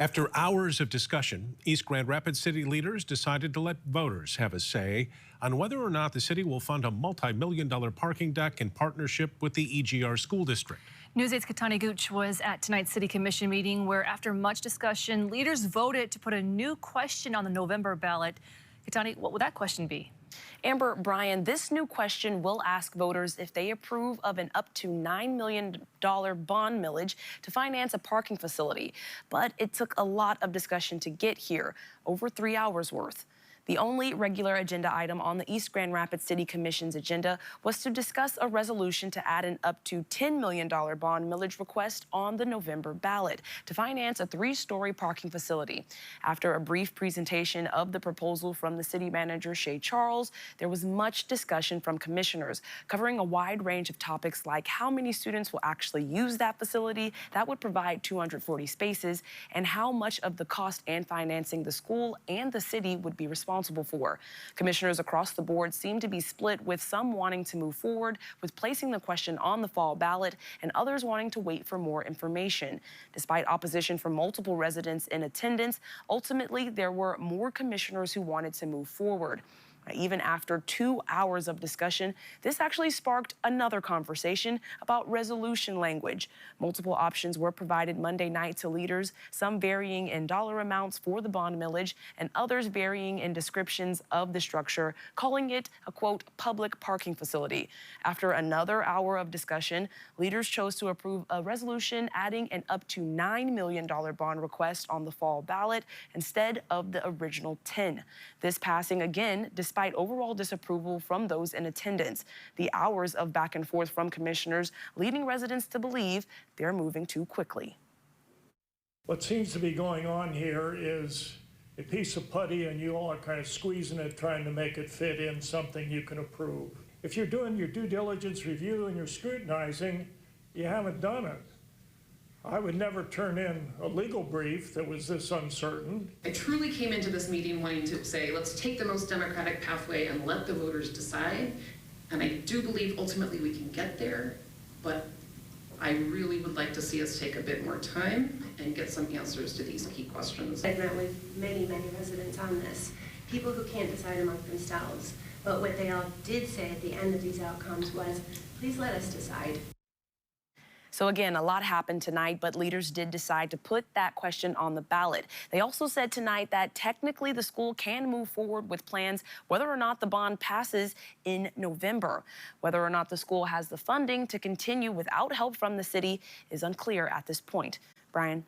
After hours of discussion, East Grand Rapids city leaders decided to let voters have a say on whether or not the city will fund a multi-million-dollar parking deck in partnership with the EGR school district. News 8's Katani Gooch was at tonight's City Commission meeting where, after much discussion, leaders voted to put a new question on the November ballot. Katani, what would that question be? Amber, Brian, this new question will ask voters if they approve of an up to $9 million bond millage to finance a parking facility. But it took a lot of discussion to get here, over 3 hours worth. The only regular agenda item on the East Grand Rapids City Commission's agenda was to discuss a resolution to add an up to $10 million bond millage request on the November ballot to finance a 3-story parking facility. After a brief presentation of the proposal from the city manager, Shay Charles, there was much discussion from commissioners covering a wide range of topics like how many students will actually use that facility that would provide 240 spaces, and how much of the cost and financing the school and the city would be responsible for. Commissioners across the board seem to be split, with some wanting to move forward with placing the question on the fall ballot and others wanting to wait for more information. Despite opposition from multiple residents in attendance, ultimately there were more commissioners who wanted to move forward. Even after 2 hours of discussion, this actually sparked another conversation about resolution language. Multiple options were provided Monday night to leaders, some varying in dollar amounts for the bond millage and others varying in descriptions of the structure, calling it a, quote, public parking facility. After another hour of discussion, leaders chose to approve a resolution adding an up to $9 million bond request on the fall ballot instead of the original 10. This passing again despite overall disapproval from those in attendance. The hours of back and forth from commissioners leading residents to believe they're moving too quickly. What seems to be going on here is a piece of putty and you all are kind of squeezing it, trying to make it fit in something you can approve. If you're doing your due diligence review and you're scrutinizing, you haven't done it. I would never turn in a legal brief that was this uncertain. I truly came into this meeting wanting to say, let's take the most democratic pathway and let the voters decide. And I do believe ultimately we can get there, but I really would like to see us take a bit more time and get some answers to these key questions. I've met with many residents on this, people who can't decide among themselves. But what they all did say at the end of these outcomes was, please let us decide. So again, a lot happened tonight, but leaders did decide to put that question on the ballot. They also said tonight that technically the school can move forward with plans whether or not the bond passes in November. Whether or not the school has the funding to continue without help from the city is unclear at this point. Brian.